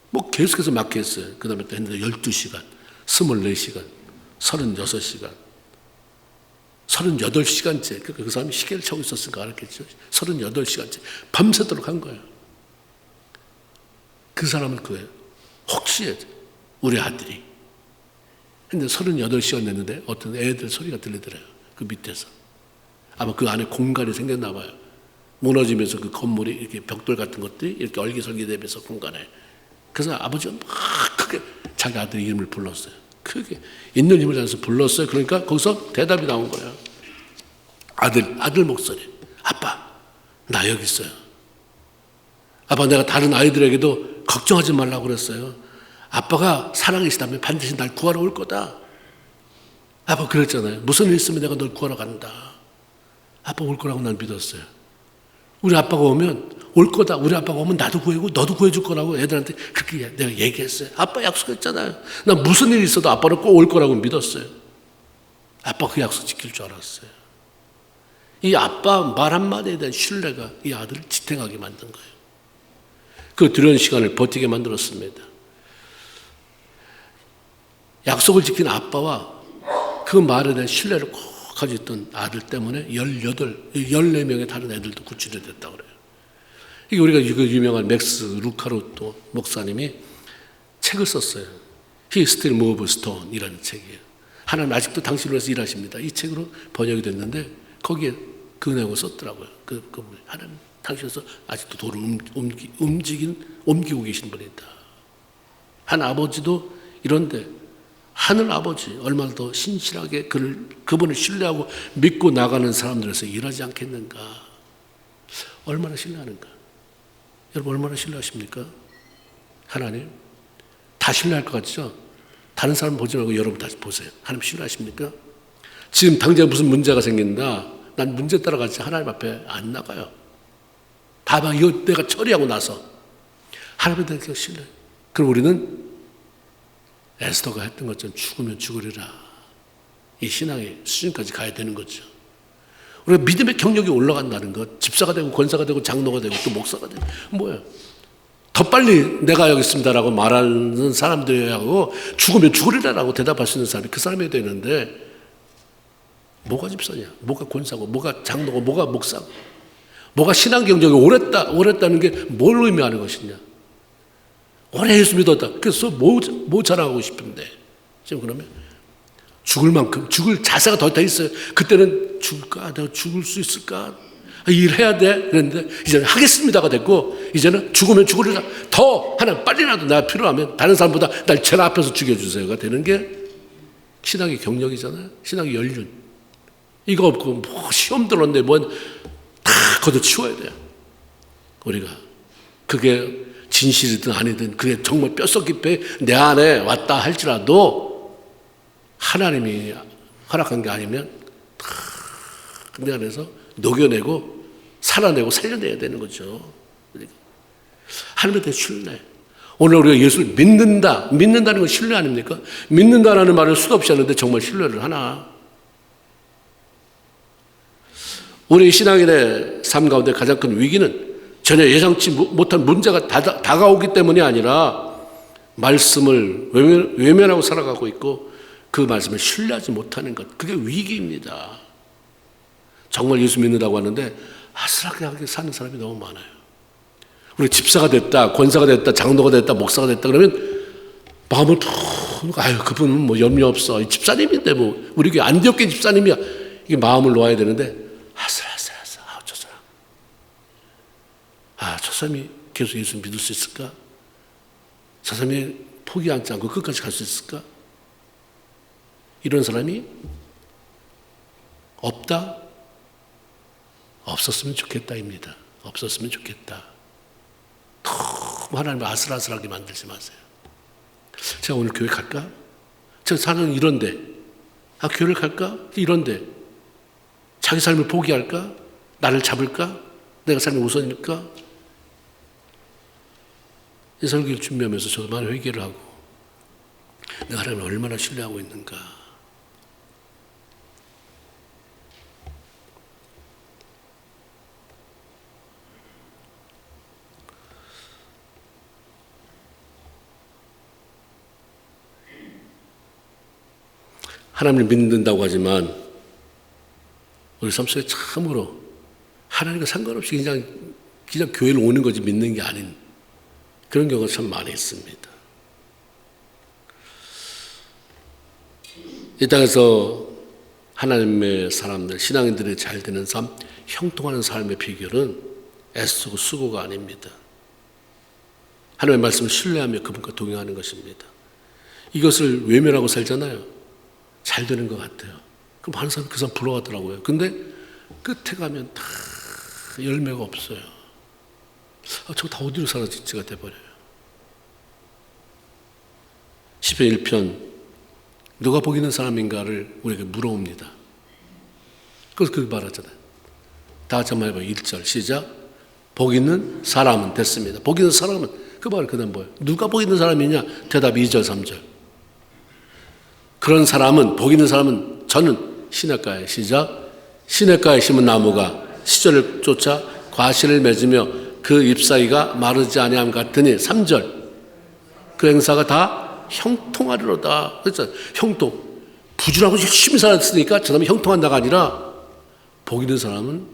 [SPEAKER 1] 뭐 계속해서 막 했어요. 그 다음에 또 했는데 12시간, 24시간, 36시간, 38시간째. 그러니까 그 사람이 시계를 차고 있었으니까 알았겠죠. 38시간째. 밤새도록 한 거예요. 그 사람은 그거예요. 혹시 우리 아들이. 근데 38시간 냈는데 어떤 애들 소리가 들리더래요. 그 밑에서. 아마 그 안에 공간이 생겼나 봐요. 무너지면서 그 건물이 이렇게 벽돌 같은 것들이 이렇게 얼기설기되면서 공간에. 그래서 아버지가 막 크게 자기 아들 이름을 불렀어요. 크게 있는 힘을 다해서 불렀어요. 그러니까 거기서 대답이 나온 거예요. 아들 목소리. 아빠, 나 여기 있어요. 아빠, 내가 다른 아이들에게도 걱정하지 말라고 그랬어요. 아빠가 살아계시다면 반드시 날 구하러 올 거다. 아빠 그랬잖아요. 무슨 일 있으면 내가 널 구하러 간다. 아빠 올 거라고 난 믿었어요. 우리 아빠가 오면 올 거다. 우리 아빠가 오면 나도 구해고 너도 구해줄 거라고 애들한테 그렇게 내가 얘기했어요. 아빠 약속했잖아요. 난 무슨 일이 있어도 아빠는 꼭 올 거라고 믿었어요. 아빠 그 약속 지킬 줄 알았어요. 이 아빠 말 한마디에 대한 신뢰가 이 아들을 지탱하게 만든 거예요. 그 두려운 시간을 버티게 만들었습니다. 약속을 지킨 아빠와 그 말에 대한 신뢰를 꼭 가지고 있던 아들 때문에 14명의 다른 애들도 구출이 됐다고 그래요. 이게 우리가 그 유명한 맥스 루카로또 목사님이 책을 썼어요. He Still Moves Stone 이라는 책이에요. 하나님 아직도 당신을 위해서 일하십니다. 이 책으로 번역이 됐는데 거기에 그 내용을 썼더라고요. 하나님 당신에서 아직도 돌을 옮기고 계신 분이다. 한 아버지도 이런데 하늘 아버지 얼마나 더 신실하게 그분을 신뢰하고 믿고 나가는 사람들에서 일하지 않겠는가. 얼마나 신뢰하는가. 여러분 얼마나 신뢰하십니까? 하나님 다 신뢰할 것 같죠? 다른 사람 보지 말고 여러분 다시 보세요. 하나님 신뢰하십니까? 지금 당장 무슨 문제가 생긴다. 난 문제 따라가지 하나님 앞에 안 나가요. 다만 이거 내가 처리하고 나서 하나님에 대해 신뢰. 그럼 우리는 에스더가 했던 것처럼 죽으면 죽으리라. 이 신앙의 수준까지 가야 되는 거죠. 우리가 믿음의 경력이 올라간다는 것, 집사가 되고 권사가 되고 장로가 되고 또 목사가 되고 뭐예요? 더 빨리 내가 여기 있습니다라고 말하는 사람들하고 죽으면 죽으리라라고 대답할 수 있는 사람이 그 사람이 되는데 뭐가 집사냐? 뭐가 권사고 뭐가 장로고 뭐가 목사고 뭐가 신앙 경력이 오랬다는 게 뭘 의미하는 것이냐? 오래 예수 믿었다. 그래서 뭐 자랑하고 싶은데 지금 그러면 죽을 만큼 죽을 자세가 더 있어요. 그때는 죽을까? 내가 죽을 수 있을까? 일해야 돼. 그랬는데 이제는 하겠습니다가 됐고 이제는 죽으면 죽으리라. 더 하나 빨리라도 내가 필요하면 다른 사람보다 날 제일 앞에서 죽여주세요가 되는 게 신앙의 경력이잖아요. 신앙의 연륜. 이거 없고 뭐 시험 들었는데 뭐 다 걷어치워야 돼요. 우리가 그게 진실이든 아니든 그게 정말 뼛속 깊이 내 안에 왔다 할지라도 하나님이 허락한 게 아니면 다 내 안에서 녹여내고 살아내고 살려내야 되는 거죠. 하나님에 대해 신뢰. 오늘 우리가 예수를 믿는다는 건 신뢰 아닙니까? 믿는다라는 말을 수도 없이 하는데 정말 신뢰를 하나? 우리 신앙인의 삶 가운데 가장 큰 위기는 전혀 예상치 못한 문제가 다가오기 때문이 아니라 말씀을 외면하고 살아가고 있고 그 말씀을 신뢰하지 못하는 것. 그게 위기입니다. 정말 예수 믿는다고 하는데 아슬하게 사는 사람이 너무 많아요. 우리 집사가 됐다, 권사가 됐다, 장로가 됐다, 목사가 됐다 그러면 마음을 툭 아유 그분은 뭐 염려 없어. 집사님인데 뭐 우리 교회 안디옥 집사님이야. 이게 마음을 놓아야 되는데 아슬아슬 저 사람. 저 사람이 계속 예수 믿을 수 있을까? 저 사람이 포기하지 않고 끝까지 갈 수 있을까? 이런 사람이 없다? 없었으면 좋겠다입니다. 없었으면 좋겠다. 너무 하나님을 아슬아슬하게 만들지 마세요. 제가 오늘 교회 갈까? 제가 사는 이런데, 교회를 갈까? 이런데, 자기 삶을 포기할까? 나를 잡을까? 내가 삶이 우선일까? 이 설교를 준비하면서 저도 많은 회개를 하고, 내가 하나님을 얼마나 신뢰하고 있는가. 하나님을 믿는다고 하지만 우리 삶 속에 참으로 하나님과 상관없이 그냥 교회를 오는 거지 믿는 게 아닌 그런 경우가 참 많이 있습니다. 이 땅에서 하나님의 사람들, 신앙인들이 잘 되는 삶, 형통하는 삶의 비결은 애쓰고 수고가 아닙니다. 하나님의 말씀을 신뢰하며 그분과 동행하는 것입니다. 이것을 외면하고 살잖아요. 잘 되는 것 같아요. 그럼 많은 사람이 그 사람 부러워하더라고요. 근데 끝에 가면 다 열매가 없어요. 저거 다 어디로 사라질지가 돼버려요. 시편 1편 누가 복 있는 사람인가를 우리에게 물어옵니다. 그래서 그렇게 말하잖아요. 다 같이 한번 해봐요. 1절 시작. 복 있는 사람은 됐습니다. 복 있는 사람은 그 말은 그 다음 뭐예요? 누가 복 있는 사람이냐? 대답 2절 3절. 그런 사람은, 복 있는 사람은 저는 시냇가에 시작. 시냇가에 심은 나무가 시절을 쫓아 과실을 맺으며 그 잎사귀가 마르지 아니함 같으니 3절. 그 행사가 다 형통하리로다. 그렇죠? 형통. 부지런하고 열심히 살았으니까 저 사람이 형통한다가 아니라 복 있는 사람은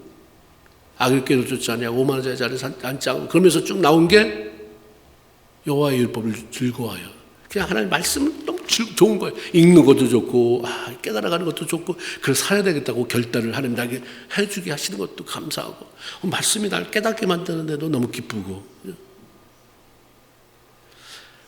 [SPEAKER 1] 악을 꾀도 아니하고 오만한 자의 자리에 앉지 않고 그러면서 쭉 나온 게 여호와의 율법을 즐거워하여. 그냥 하나님 말씀은 너무 좋은 거예요. 읽는 것도 좋고 깨달아가는 것도 좋고 그걸 살아야 되겠다고 결단을 하나님 나에게 해주게 하시는 것도 감사하고 말씀이 날 깨닫게 만드는데도 너무 기쁘고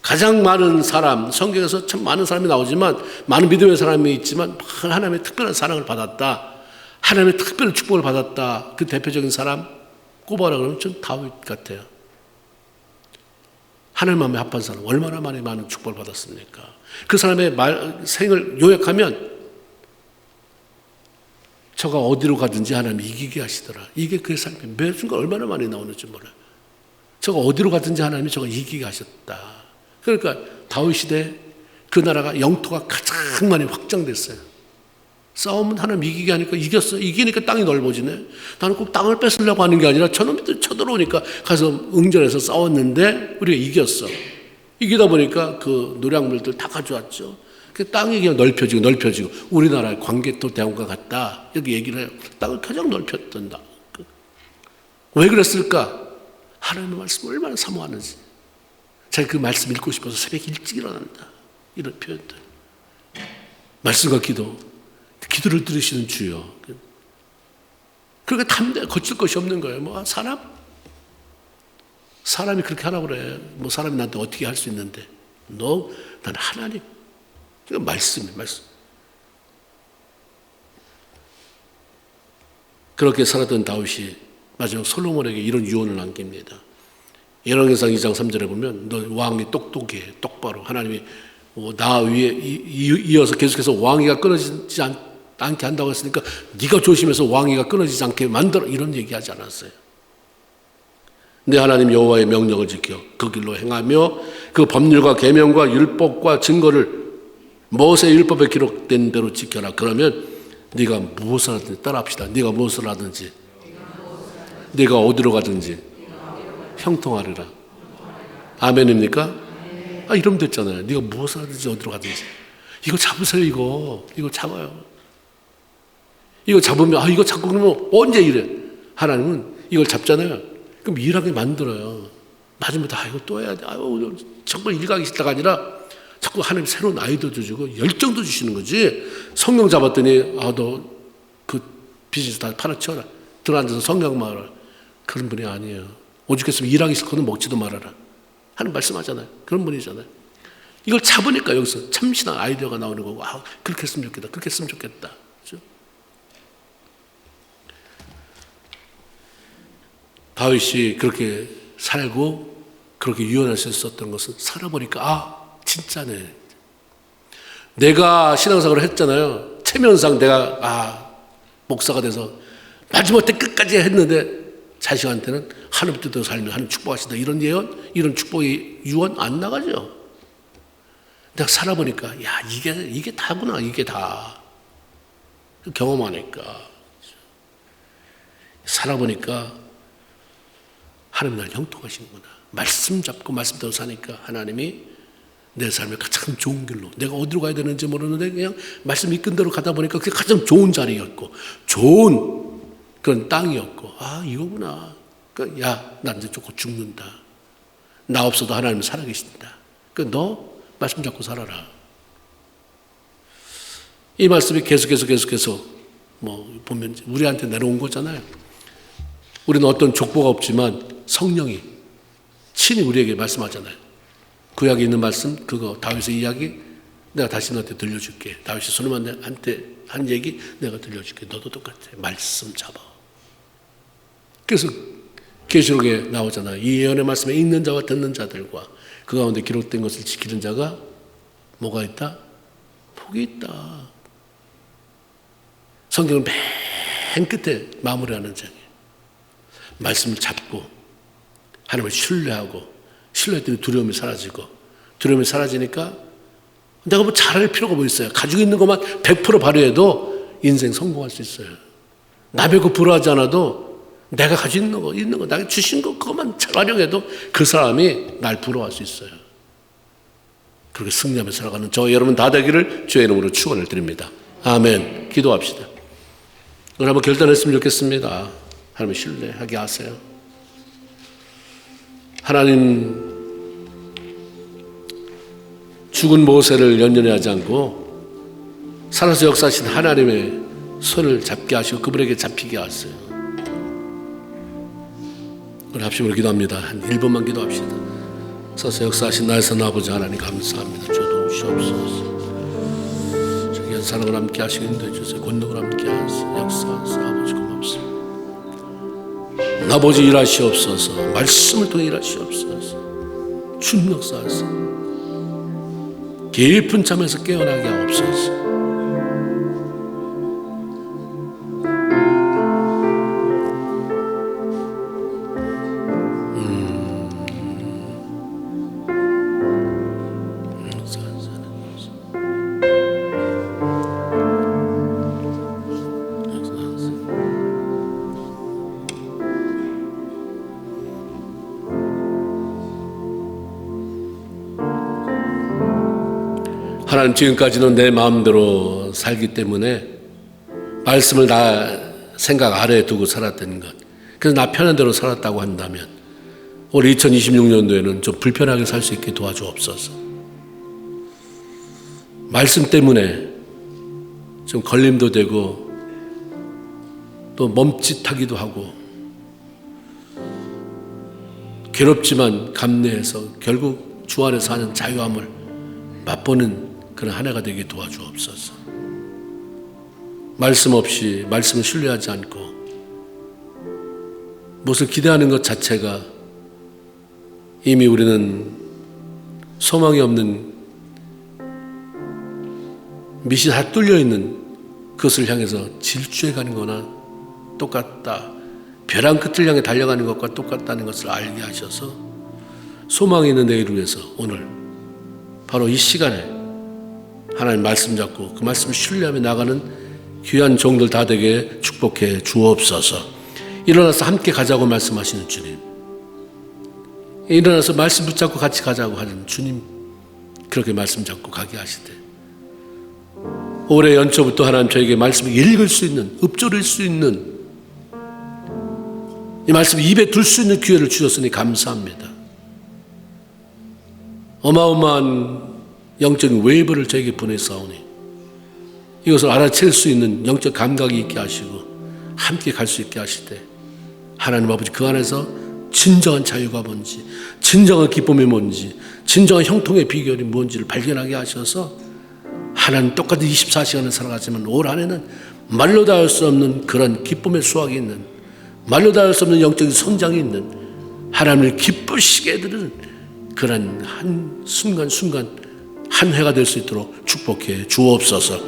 [SPEAKER 1] 가장 많은 사람 성경에서 참 많은 사람이 나오지만 많은 믿음의 사람이 있지만 하나님의 특별한 사랑을 받았다. 하나님의 특별한 축복을 받았다. 그 대표적인 사람 꼽아라 그러면 전 다윗 같아요. 하나님 마음에 합한 사람 얼마나 많은 축복을 받았습니까? 그 사람의 생을 요약하면 저가 어디로 가든지 하나님이 이기게 하시더라. 이게 그의 삶에 매 순간 얼마나 많이 나오는지 몰라요. 저가 어디로 가든지 하나님이 저가 이기게 하셨다. 그러니까 다윗 시대 그 나라가 영토가 가장 많이 확장됐어요. 싸움은 하나님 이기게 하니까 이겼어. 이기니까 땅이 넓어지네. 나는 꼭 땅을 뺏으려고 하는 게 아니라 저놈들 쳐들어오니까 가서 응전해서 싸웠는데 우리가 이겼어. 이기다 보니까 그 노량물들 다 가져왔죠. 그 땅이 그냥 넓혀지고 우리나라의 광개토 대왕과 같다. 여기 얘기를 해요. 땅을 가장 넓혔던다. 왜 그랬을까? 하나님의 말씀을 얼마나 사모하는지. 제가 그 말씀 읽고 싶어서 새벽 일찍 일어난다. 이런 표현들. 말씀과 기도를 들으시는 주여. 그러니까 탐대 거칠 것이 없는 거예요. 사람이 그렇게 하라고 그래. 사람이 나한테 어떻게 할 수 있는데. 난 하나님. 그러니까 말씀. 그렇게 살았던 다윗이 마지막 솔로몬에게 이런 유언을 남깁니다. 열왕기상 2장 3절에 보면 너 왕이 똑똑해. 똑바로. 하나님이 나 위에 이어서 계속해서 왕위가 끊어지지 않게 한다고 했으니까 네가 조심해서 왕위가 끊어지지 않게 만들어. 이런 얘기하지 않았어요. 내 하나님 여호와의 명령을 지켜 그 길로 행하며 그 법률과 계명과 율법과 증거를 모세의 율법에 기록된 대로 지켜라. 그러면 네가 무엇을 하든지 따라합시다. 네가 무엇을 하든지 네가 어디로 가든지 형통하리라. 아멘입니까? 이러면 됐잖아요. 네가 무엇을 하든지 어디로 가든지. 이거 잡으세요. 이거 잡아요. 이거 잡으면 이거 잡고 그러면 언제 이래? 하나님은 이걸 잡잖아요. 그럼 일하게 만들어요. 마지막에 이거 또 해야 돼. 정말 일가기 싫다가 아니라 자꾸 하나님 새로운 아이디어도 주고 열정도 주시는 거지. 성령 잡았더니 너 그 비즈니스 다 팔아치워라. 들어앉아서 성경만 하라. 그런 분이 아니에요. 오죽했으면 일하기 싫거든 먹지도 말아라. 하는 말씀하잖아요. 그런 분이잖아요. 이걸 잡으니까 여기서 참신한 아이디어가 나오는 거고 그렇게 했으면 좋겠다. 그렇게 했으면 좋겠다. 그렇죠? 다윗이 그렇게 살고 그렇게 유언할 수 있었던 것은 살아보니까 진짜네. 내가 신앙생활을 했잖아요. 체면상 내가 목사가 돼서 마지막 때 끝까지 했는데 자식한테는 하나님 뜻대로 살면 하나님 축복하신다 이런 예언, 이런 축복의 유언 안 나가죠. 내가 살아보니까 이게 다구나. 이게 다 경험하니까 살아보니까 하나님 날 형통하시는구나. 말씀 잡고 말씀대로 사니까 하나님이 내 삶에 가장 좋은 길로, 내가 어디로 가야 되는지 모르는데 그냥 말씀 이끈 대로 가다 보니까 그게 가장 좋은 자리였고 좋은 그런 땅이었고 이거구나. 그러니까 나 이제 조금 죽는다. 나 없어도 하나님은 살아계신다. 그러니까 너 말씀 잡고 살아라. 이 말씀이 계속해서 보면 우리한테 내려온 거잖아요. 우리는 어떤 족보가 없지만 성령이 친히 우리에게 말씀하잖아요. 구약에 있는 말씀, 그거 다윗의 이야기 내가 다시 너한테 들려줄게. 다윗이 솔로몬한테 한 얘기 내가 들려줄게. 너도 똑같아. 말씀 잡아. 그래서 계시록에 나오잖아요. 이 예언의 말씀에 읽는 자와 듣는 자들과 그 가운데 기록된 것을 지키는 자가 뭐가 있다? 복이 있다. 성경은 맨 끝에 마무리하는 장이에요. 말씀을 잡고 하나님을 신뢰하고 신뢰했더니 두려움이 사라지고 두려움이 사라지니까 내가 뭐 잘할 필요가 뭐 있어요. 가지고 있는 것만 100% 발휘해도 인생 성공할 수 있어요. 남의 거 부러워하지 않아도 내가 가지고 있는 거 나에게 주신 거 그것만 잘 활용해도 그 사람이 날 부러워할 수 있어요. 그렇게 승리하며 살아가는 저 여러분 다 되기를 주의 이름으로 축원을 드립니다. 아멘. 기도합시다. 오늘 한번 결단했으면 좋겠습니다. 하나님 신뢰하게 하세요. 하나님 죽은 모세를 연연히 하지 않고 살아서 역사하신 하나님의 손을 잡게 하시고 그분에게 잡히게 하세요. 우리 합심으로 기도합니다. 한 1분만 기도합시다. 서서 역사하신 나의 선 아버지 하나님 감사합니다. 주도 오시옵소서. 저기 한 사람을 함께 하시고 인도해 주세요. 권능을 함께 하세요. 역사하세요. 아버지 고맙습니다. 아버지 일하시옵소서. 말씀을 통해 일하시옵소서. 주님 역사하세요. 깊은 잠에서 깨어나게 하옵소서. 하나님 지금까지는 내 마음대로 살기 때문에 말씀을 나 생각 아래에 두고 살았던 것, 그래서 나 편한 대로 살았다고 한다면 올 2026년도에는 좀 불편하게 살 수 있게 도와주옵소서. 말씀 때문에 좀 걸림도 되고 또 멈칫하기도 하고 괴롭지만 감내해서 결국 주 안에 사는 자유함을 맛보는 그런 한 해가 되게 도와주옵소서. 말씀 없이 말씀을 신뢰하지 않고 무엇을 기대하는 것 자체가 이미 우리는 소망이 없는 밑이 다 뚫려 있는 그것을 향해서 질주해 가는 거나 똑같다. 벼랑 끝을 향해 달려가는 것과 똑같다는 것을 알게 하셔서 소망이 있는 내일을 위해서 오늘 바로 이 시간에 하나님 말씀 잡고 그 말씀을 신뢰하며 나가는 귀한 종들 다 되게 축복해 주옵소서. 일어나서 함께 가자고 말씀하시는 주님, 일어나서 말씀 붙잡고 같이 가자고 하는 주님, 그렇게 말씀 잡고 가게 하시되 올해 연초부터 하나님 저에게 말씀을 읽을 수 있는, 읊조릴 수 있는, 이 말씀을 입에 둘 수 있는 기회를 주셨으니 감사합니다. 어마어마한 영적인 웨이브를 저에게 보내사오니 이것을 알아챌 수 있는 영적 감각이 있게 하시고 함께 갈 수 있게 하시되 하나님 아버지 그 안에서 진정한 자유가 뭔지, 진정한 기쁨이 뭔지, 진정한 형통의 비결이 뭔지를 발견하게 하셔서 하나님 똑같은 24시간을 살아가지만 올 한해는 말로 다 할 수 없는 그런 기쁨의 수확이 있는 말로 다 할 수 없는 영적인 성장이 있는 하나님을 기쁘시게 해드리는 그런 한 순간순간 한 해가 될 수 있도록 축복해 주옵소서.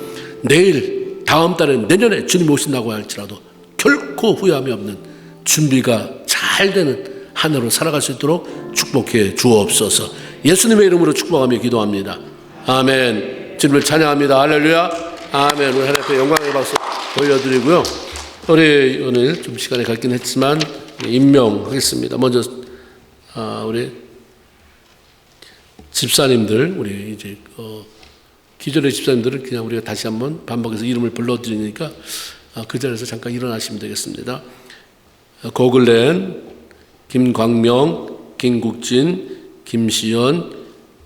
[SPEAKER 1] 내일, 다음 달에, 내년에 주님 오신다고 할지라도 결코 후회함이 없는 준비가 잘 되는 한 해로 살아갈 수 있도록 축복해 주옵소서. 예수님의 이름으로 축복하며 기도합니다. 아멘. 주님을 찬양합니다. 할렐루야. 아멘. 우리 하나님께 영광의 박수 올려드리고요. 우리 오늘 좀 시간이 갖긴 했지만 임명하겠습니다. 먼저 우리 집사님들, 우리 이제 기존의 집사님들은 그냥 우리가 다시 한번 반복해서 이름을 불러드리니까 그 자리에서 잠깐 일어나시면 되겠습니다. 고글렌, 김광명, 김국진, 김시연,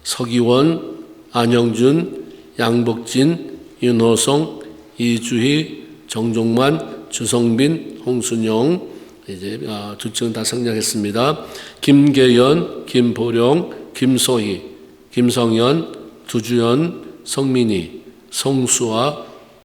[SPEAKER 1] 서기원, 안영준, 양복진, 윤호성, 이주희, 정종만, 주성빈, 홍순영, 이제 두 층은 다 성령했습니다. 김계연, 김보령, 김소희, 김성현, 두주연, 성민이, 성수아,